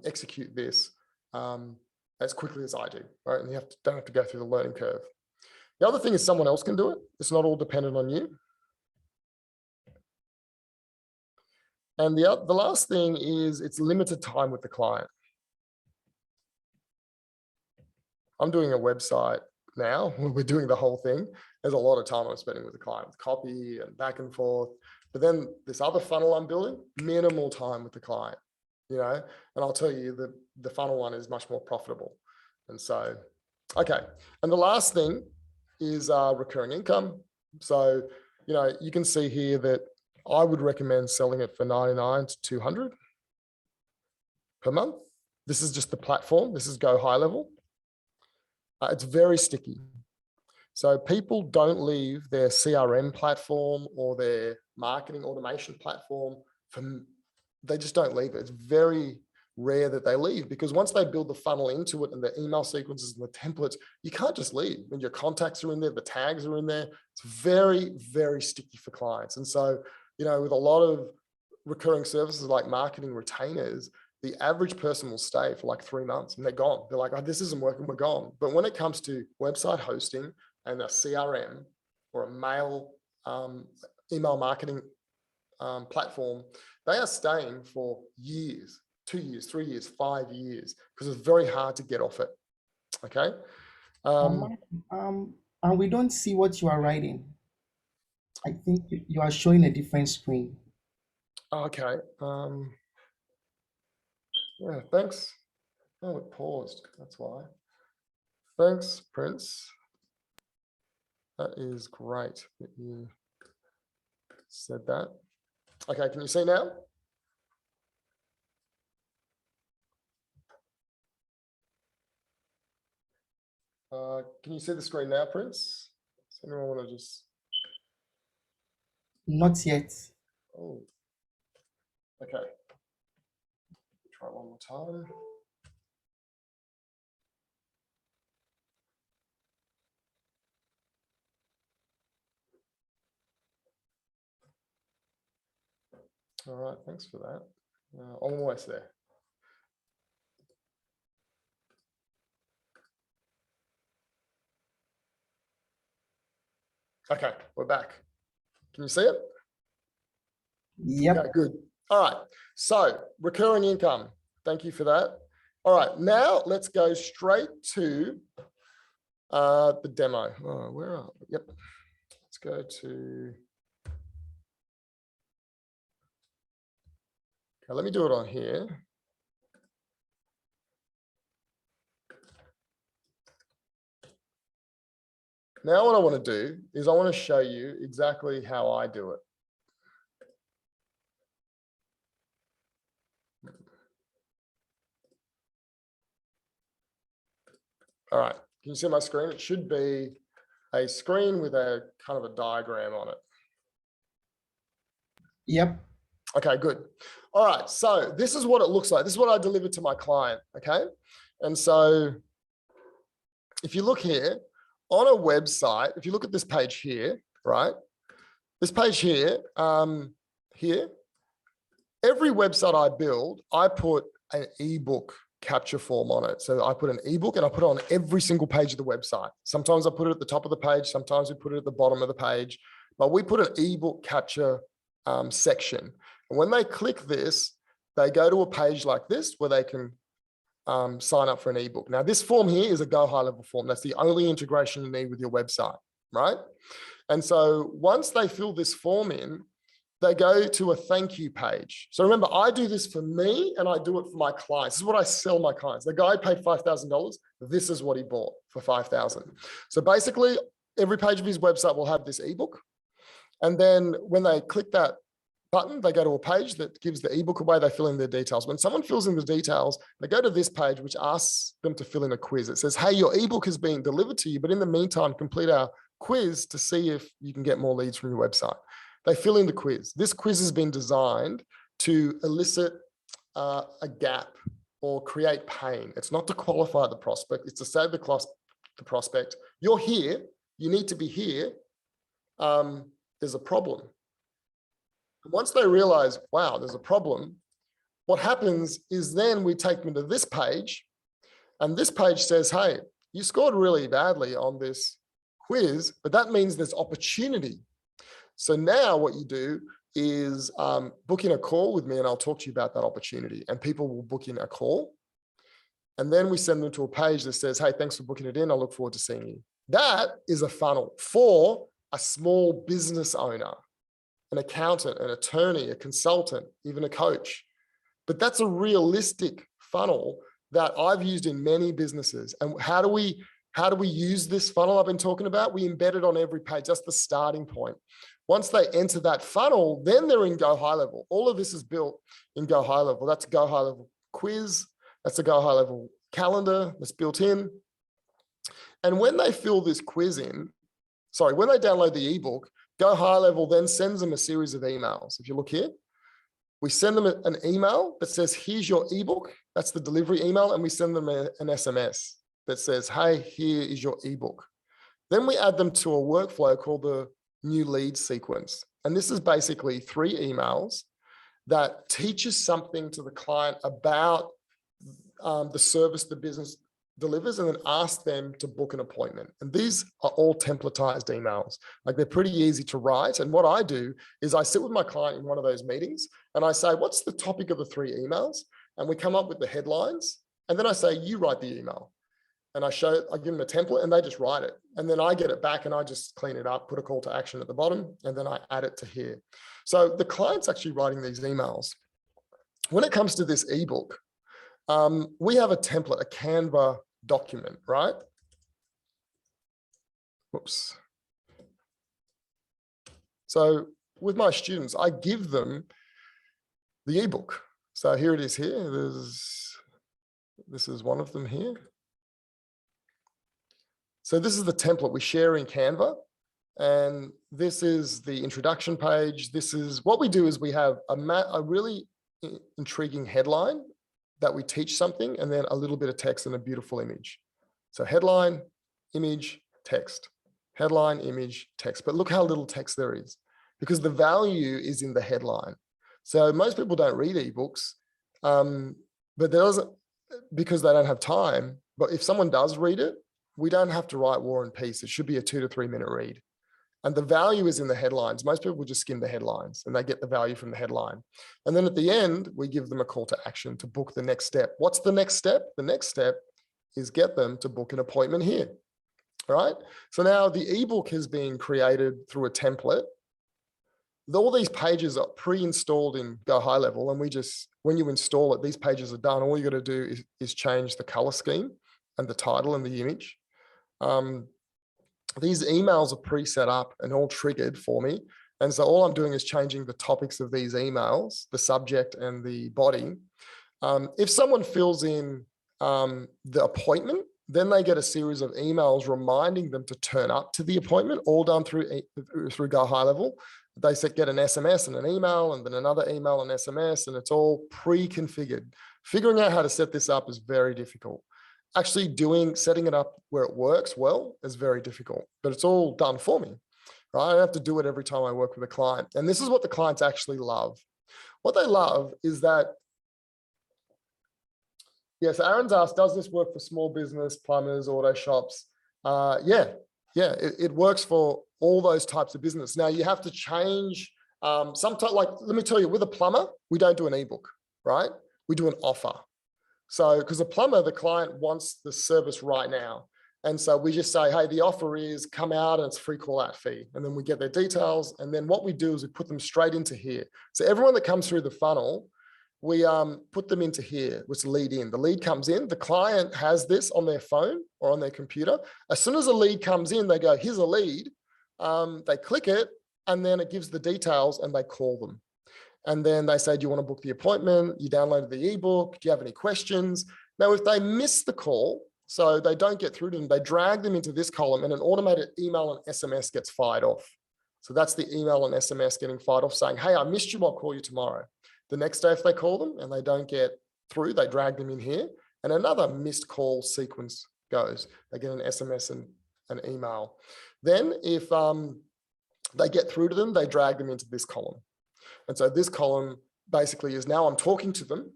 execute this as quickly as I do, right? And you don't have to go through the learning curve. The other thing is someone else can do it. It's not all dependent on you. And the last thing is it's limited time with the client. I'm doing a website now. We're doing the whole thing. There's a lot of time I'm spending with the client with copy and back and forth. But then this other funnel I'm building, minimal time with the client, you know, and I'll tell you that the funnel one is much more profitable. And so, okay. And the last thing is recurring income. So, you know, you can see here that I would recommend selling it for 99 to 200 per month. This is just the platform. This is Go High Level. It's very sticky. So people don't leave their CRM platform or their marketing automation platform. They just don't leave it. It's very rare that they leave because once they build the funnel into it and the email sequences and the templates, you can't just leave. And your contacts are in there, the tags are in there. It's very, very sticky for clients. And so, you know, with a lot of recurring services like marketing retainers, the average person will stay for like 3 months and they're gone. They're like, oh, this isn't working, we're gone. But when it comes to website hosting and a CRM or a mail email marketing platform, they are staying for years, 2 years, 3 years, 5 years, because it's very hard to get off it. Okay. And we don't see what you are writing. I think you are showing a different screen. Okay. Yeah, thanks. Oh, it paused. That's why. Thanks, Prince. That is great that you said that. Okay, can you see now? Can you see the screen now, Prince? Does anyone want to just... Not yet. Oh, okay. Try one more time. All right, thanks for that. Almost there. Okay, we're back. Can you see it? Yep. Okay, good. All right. So recurring income. Thank you for that. All right. Now let's go straight to the demo. Oh, where are we? Yep. Let's go to. Okay, let me do it on here. Now what I want to do is I want to show you exactly how I do it. All right. Can you see my screen? It should be a screen with a kind of a diagram on it. Yep. Okay, good. All right. So this is what it looks like. This is what I delivered to my client. Okay. And so if you look here on a website, if you look at this page here, right? This page here, here, every website I build, I put an ebook capture form on it. So I put an ebook and I put it on every single page of the website. Sometimes I put it at the top of the page. Sometimes we put it at the bottom of the page, but we put an ebook capture section. And when they click this, they go to a page like this where they can sign up for an ebook. Now, this form here is a Go High Level form. That's the only integration you need with your website, right? And so once they fill this form in, they go to a thank you page. So remember, I do this for me and I do it for my clients. This is what I sell my clients. The guy paid $5,000. This is what he bought for $5,000. So basically, every page of his website will have this ebook. And then when they click that button, they go to a page that gives the ebook away. They fill in their details. When someone fills in the details, they go to this page, which asks them to fill in a quiz. It says, hey, your ebook is being delivered to you, but in the meantime, complete our quiz to see if you can get more leads from your website. They fill in the quiz. This quiz has been designed to elicit a gap or create pain. It's not to qualify the prospect. It's to say to the prospect, you're here. You need to be here. There's a problem. Once they realize, wow, there's a problem, what happens is then we take them to this page, and this page says, hey, you scored really badly on this quiz, but that means there's opportunity. So now what you do is book in a call with me and I'll talk to you about that opportunity, and people will book in a call. And then we send them to a page that says, hey, thanks for booking it in. I look forward to seeing you. That is a funnel for a small business owner, an accountant, an attorney, a consultant, even a coach. But that's a realistic funnel that I've used in many businesses. And how do we use this funnel I've been talking about? We embed it on every page. That's the starting point. Once they enter that funnel, then they're in Go High Level. All of this is built in Go High Level. That's a Go High Level quiz. That's a Go High Level calendar that's built in. And when they fill this quiz in, when they download the ebook, Go High Level then sends them a series of emails. If you look here, we send them an email that says, here's your ebook. That's the delivery email. And we send them an SMS that says, hey, here is your ebook. Then we add them to a workflow called the new lead sequence. And this is basically 3 emails that teaches something to the client about the service the business delivers, and then ask them to book an appointment. And these are all templatized emails. Like, they're pretty easy to write. And what I do is I sit with my client in one of those meetings and I say, what's the topic of the 3 emails? And we come up with the headlines. And then I say, you write the email. And I give them a template and they just write it. And then I get it back and I just clean it up, put a call to action at the bottom, and then I add it to here. So the client's actually writing these emails. When it comes to this ebook, we have a template, a Canva document, right? Whoops. So with my students, I give them the ebook. So here it is here. This is one of them here. So this is the template we share in Canva. And this is the introduction page. This is what we do is we have a really intriguing headline that we teach something, and then a little bit of text and a beautiful image. So headline, image, text, headline, image, text. But look how little text there is, because the value is in the headline. So most people don't read ebooks, but there doesn't, because they don't have time. But if someone does read it, we don't have to write War and Peace. It should be a 2 to 3 minute read. And the value is in the headlines. Most people just skim the headlines and they get the value from the headline. And then at the end, we give them a call to action to book the next step. What's the next step? The next step is get them to book an appointment here. All right. So now the ebook has been created through a template. All these pages are pre-installed in Go HighLevel, and we just, when you install it, these pages are done. All you got to do is change the color scheme and the title and the image. These emails are pre-set up and all triggered for me. And so all I'm doing is changing the topics of these emails, the subject and the body. If someone fills in the appointment, then they get a series of emails reminding them to turn up to the appointment, all done through Go HighLevel. They get an SMS and an email, and then another email and SMS, and it's all pre-configured. Figuring out how to set this up is very difficult. Actually setting it up where it works well is very difficult, but it's all done for me, right? I don't have to do it every time I work with a client. And this is what the clients actually love. What they love is that, yes, Aaron's asked, does this work for small business, plumbers, auto shops? Yeah, it works for all those types of business. Now you have to change, sometimes, like, let me tell you, with a plumber, we don't do an ebook, right? We do an offer. So, because a plumber, the client wants the service right now. And so we just say, hey, the offer is come out and it's free call out fee. And then we get their details. And then what we do is we put them straight into here. So everyone that comes through the funnel, we put them into here, which lead in. The lead comes in, the client has this on their phone or on their computer. As soon as a lead comes in, they go, here's a lead. They click it, and then it gives the details and they call them. And then they say, do you want to book the appointment? You downloaded the ebook. Do you have any questions? Now, if they miss the call, so they don't get through to them, they drag them into this column, and an automated email and SMS gets fired off. So that's the email and SMS getting fired off saying, hey, I missed you, I'll call you tomorrow. The next day, if they call them and they don't get through, they drag them in here, and another missed call sequence goes. They get an SMS and an email. Then if they get through to them, they drag them into this column. And so this column basically is, now I'm talking to them.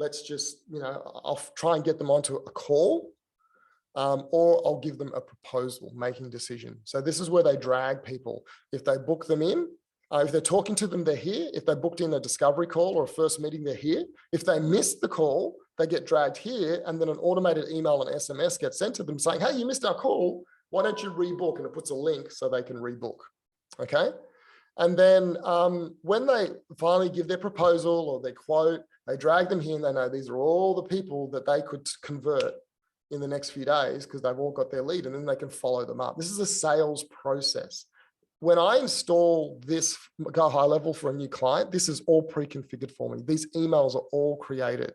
Let's just, I'll try and get them onto a call, or I'll give them a proposal, making a decision. So this is where they drag people. If they book them in, if they're talking to them, they're here. If they booked in a discovery call or a first meeting, they're here. If they missed the call, they get dragged here, and then an automated email and SMS gets sent to them saying, hey, you missed our call. Why don't you rebook? And it puts a link so they can rebook. Okay. And then when they finally give their proposal or their quote, they drag them here, and they know these are all the people that they could convert in the next few days because they've all got their lead, and then they can follow them up. This is a sales process. When I install this Go HighLevel for a new client, this is all pre-configured for me. These emails are all created.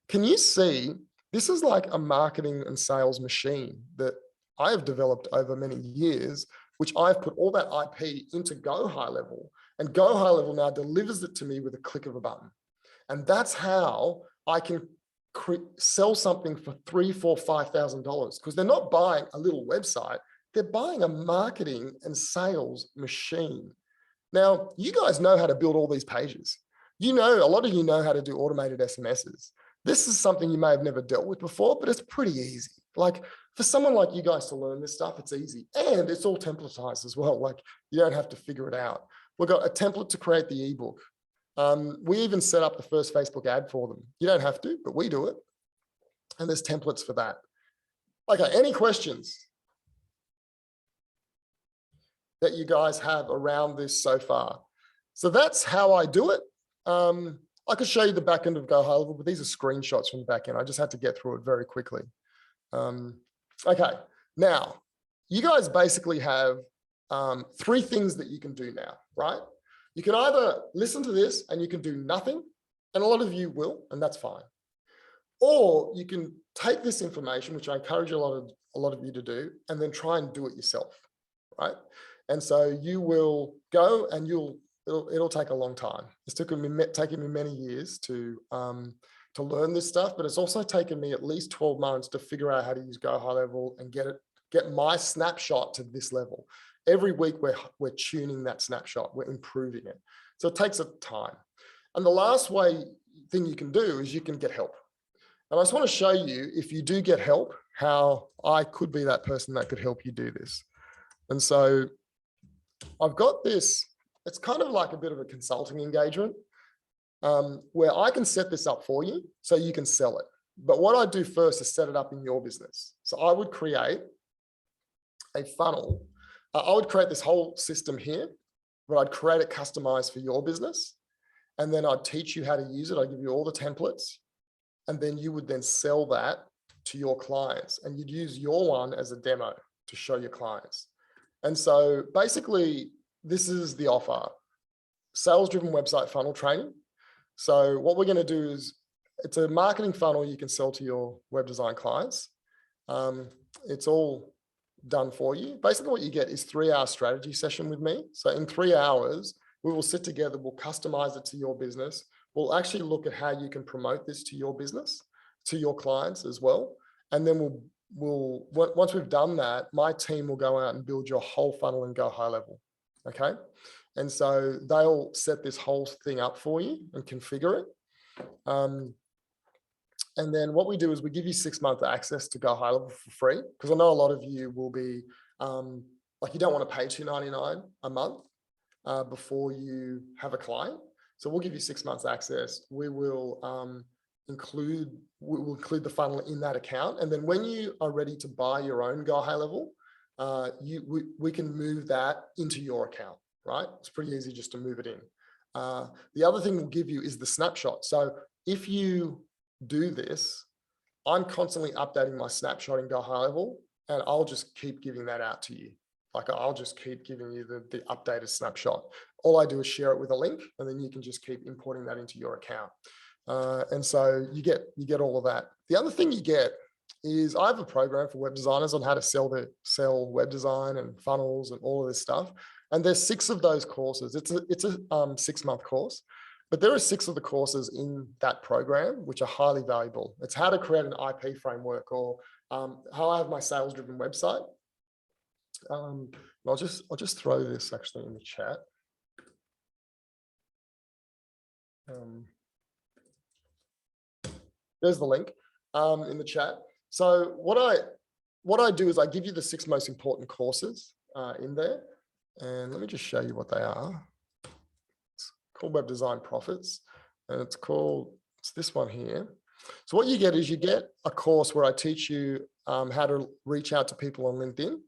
Can you see, this is like a marketing and sales machine that I have developed over many years, which I've put all that IP into Go HighLevel, and Go HighLevel now delivers it to me with a click of a button. And that's how I can sell something for $3,000, $4,000, $5,000, because they're not buying a little website, they're buying a marketing and sales machine. Now, you guys know how to build all these pages. A lot of you know how to do automated SMSs. This is something you may have never dealt with before, but it's pretty easy. Like, for someone like you guys to learn this stuff, it's easy. And it's all templatized as well. Like, you don't have to figure it out. We've got a template to create the ebook. We even set up the first Facebook ad for them. You don't have to, but we do it. And there's templates for that. Okay, any questions that you guys have around this so far? So that's how I do it. I could show you the back end of Go HighLevel, but these are screenshots from the back end. I just had to get through it very quickly. Okay, now you guys basically have 3 things that you can do now, right? You can either listen to this and you can do nothing, and a lot of you will, and that's fine. Or you can take this information, which I encourage a lot of you to do, and then try and do it yourself, right? And so you will go and it'll take a long time. It's taken me many years to learn this stuff, but it's also taken me at least 12 months to figure out how to use Go HighLevel and get my snapshot to this level. Every week we're tuning that snapshot, we're improving it. So it takes a time. And the last thing you can do is you can get help. And I just want to show you, if you do get help, how I could be that person that could help you do this. And so I've got this, it's kind of like a bit of a consulting engagement where I can set this up for you so you can sell it. But what I do first is set it up in your business. So I would create a funnel. I would create this whole system here, but I'd create it customized for your business. And then I'd teach you how to use it. I'd give you all the templates. And then you would then sell that to your clients. And you'd use your one as a demo to show your clients. And so basically, this is the offer. Sales-driven website funnel training. So what we're going to do is, it's a marketing funnel you can sell to your web design clients. It's all done for you. Basically what you get is 3-hour strategy session with me. So in 3 hours, we will sit together, we'll customize it to your business. We'll actually look at how you can promote this to your business, to your clients as well. And then once we've done that, my team will go out and build your whole funnel and go high level. Okay. And so they'll set this whole thing up for you and configure it. And then what we do is we give you 6-month access to Go High Level for free, because I know a lot of you will be like, you don't want to pay $2.99 a month before you have a client. So we'll give you 6 months access. We will include the funnel in that account. And then when you are ready to buy your own Go High Level, we can move that into your account, right? It's pretty easy just to move it in. The other thing we'll give you is the snapshot. So if you do this, I'm constantly updating my snapshot in Go High Level, and I'll just keep giving that out to you. Like, I'll just keep giving you the updated snapshot. All I do is share it with a link, and then you can just keep importing that into your account. And so you get all of that. The other thing you get is I have a program for web designers on how to sell web design and funnels and all of this stuff. And there's 6 of those courses. It's a 6-month course. But there are 6 of the courses in that program, which are highly valuable. It's how to create an IP framework, or how I have my sales-driven website. I'll just throw this actually in the chat. There's the link in the chat. So what I do is I give you the 6 most important courses in there. And let me just show you what they are. Called Web Design Profits, and it's this one here. So what you get is you get a course where I teach you how to reach out to people on LinkedIn.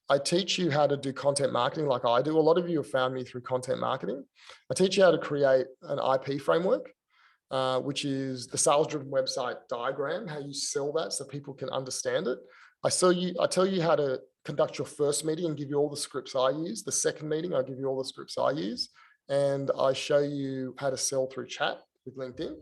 I teach you how to do content marketing like I do. A lot of you have found me through content marketing. I teach you how to create an IP framework, which is the sales-driven website diagram, how you sell that so people can understand it. I tell you how to conduct your first meeting and give you all the scripts I use. The second meeting, I give you all the scripts I use. And I show you how to sell through chat with LinkedIn.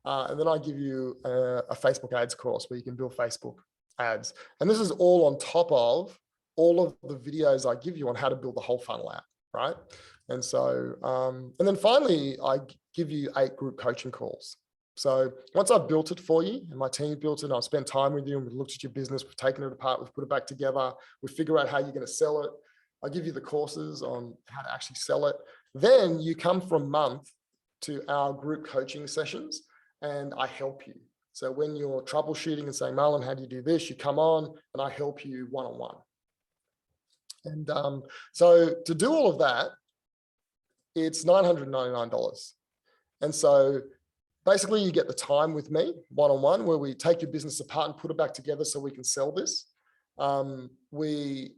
And then I give you a Facebook ads course where you can build Facebook ads. And this is all on top of all of the videos I give you on how to build the whole funnel out, right? And so, and then finally, I give you 8 group coaching calls. So once I've built it for you and my team built it, and I've spent time with you and we've looked at your business, we've taken it apart, we've put it back together, we figure out how you're going to sell it. I give you the courses on how to actually sell it. Then you come from month to our group coaching sessions and I help you. So when you're troubleshooting and saying, Marlon, how do you do this? You come on and I help you one-on-one. And so to do all of that, it's $999. And so basically you get the time with me one-on-one where we take your business apart and put it back together so we can sell this. We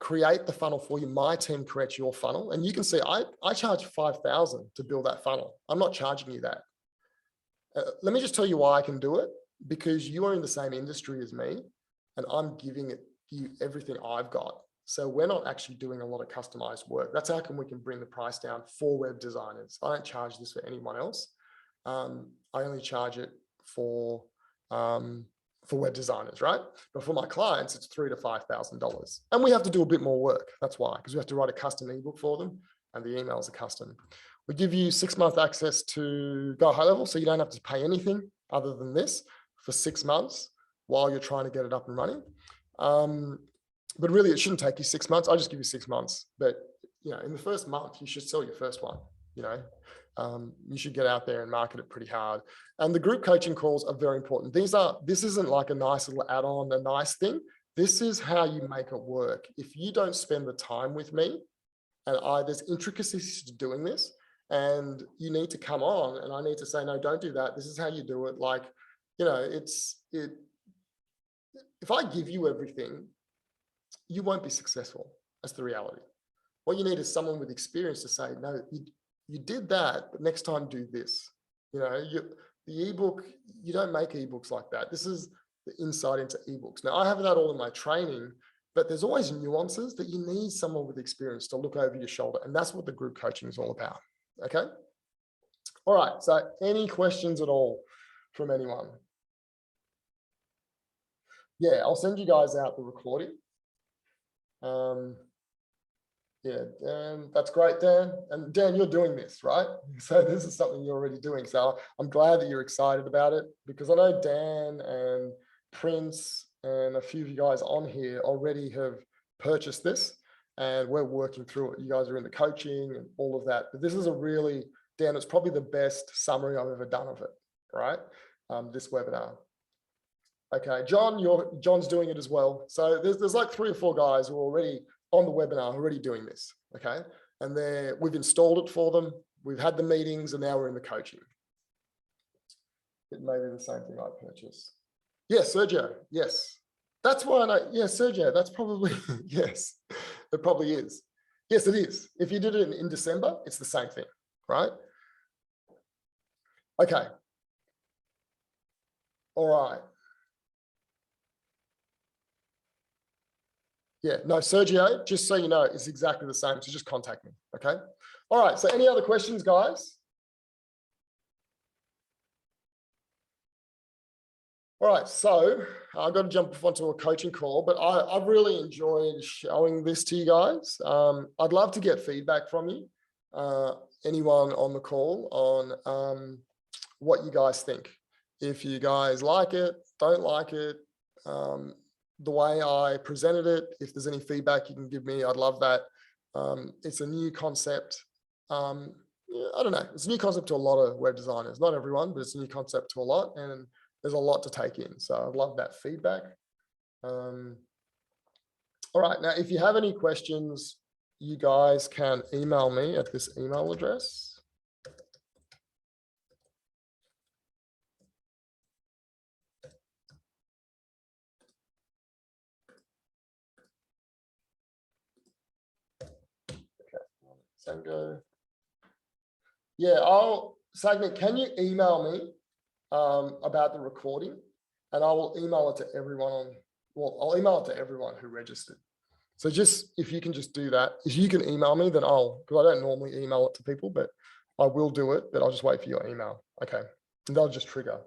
create the funnel for you. My team creates your funnel, and you can see I charge $5,000 to build that funnel. I'm not charging you that. Let me just tell you why I can do it, because you are in the same industry as me and I'm giving you everything I've got. So we're not actually doing a lot of customized work. That's how we can bring the price down for web designers. I don't charge this for anyone else. I only charge it for web designers, right? But for my clients, it's $3,000 to $5,000. And we have to do a bit more work. That's why, because we have to write a custom ebook for them and the emails are custom. We give you 6-month access to Go High Level, so you don't have to pay anything other than this for 6 months while you're trying to get it up and running. But really, it shouldn't take you 6 months. I just give you 6 months. But you know, in the first month, you should sell your first one. You know, you should get out there and market it pretty hard. And the group coaching calls are very important. This isn't like a nice little add-on, a nice thing. this is how you make it work. If you don't spend the time with me, and there's intricacies to doing this, and you need to come on and I need to say, no, don't do that. This is how you do it. Like, you know, if I give you everything, you won't be successful. That's the reality. What you need is someone with experience to say, no, you did that, but next time do this. You know, the ebook, you don't make ebooks like that. This is the insight into ebooks. Now I have that all in my training, but there's always nuances that you need someone with experience to look over your shoulder. And that's what the group coaching is all about. Okay. All right. So any questions at all from anyone? Yeah, I'll send you guys out the recording. Yeah, Dan, that's great, Dan. And Dan, you're doing this, right? So this is something you're already doing. So I'm glad that you're excited about it, because I know Dan and Prince and a few of you guys on here already have purchased this, and we're working through it. You guys are in the coaching and all of that. But this is a really, Dan, it's probably the best summary I've ever done of it, right? This webinar. Okay, John's doing it as well. So there's like 3 or 4 guys who are already on the webinar, already doing this. Okay, and we've installed it for them. We've had the meetings, and now we're in the coaching. It may be the same thing I purchased. Yes, Sergio. Yes, that's why I know. Yeah, Sergio. That's probably yes. It probably is. Yes, it is. If you did it in December, it's the same thing, right? Okay. All right. Yeah, no, Sergio, just so you know, it's exactly the same. So just contact me. Okay. All right. So any other questions, guys? All right. So I've got to jump off onto a coaching call, but I've really enjoyed showing this to you guys. I'd love to get feedback from you, anyone on the call, on what you guys think. If you guys like it, don't like it, the way I presented it, if there's any feedback you can give me, I'd love that. It's a new concept. I don't know, it's a new concept to a lot of web designers, not everyone, but it's a new concept to a lot, and there's a lot to take in. So I'd love that feedback. All right, now, if you have any questions, you guys can email me at this email address. Sango. Yeah, Sagnik, can you email me about the recording, and I will email it to everyone I'll email it to everyone who registered. So just, if you can just do that, if you can email me, then because I don't normally email it to people, but I will do it, but I'll just wait for your email. Okay. And they'll just trigger.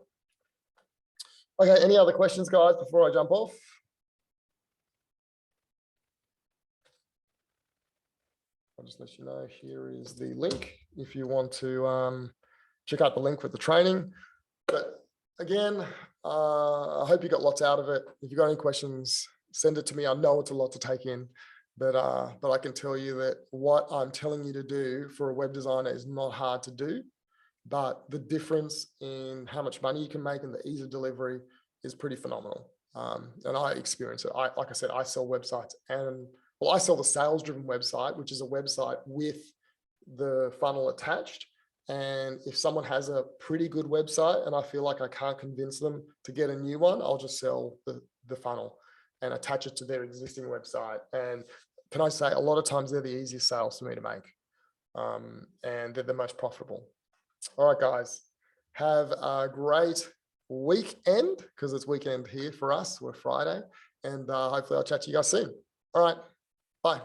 Okay. Any other questions, guys, before I jump off? I'll just let you know, here is the link if you want to check out the link with the training. But again, I hope you got lots out of it. If you got any questions, send it to me. I know it's a lot to take in, but I can tell you that what I'm telling you to do for a web designer is not hard to do, but the difference in how much money you can make and the ease of delivery is pretty phenomenal. And I experience it. Like I said, I sell websites, and I sell the sales-driven website, which is a website with the funnel attached. And if someone has a pretty good website and I feel like I can't convince them to get a new one, I'll just sell the funnel and attach it to their existing website. And can I say, a lot of times they're the easiest sales for me to make, and they're the most profitable. All right, guys, have a great weekend, because it's weekend here for us. We're Friday, and hopefully I'll chat to you guys soon. All right, bye.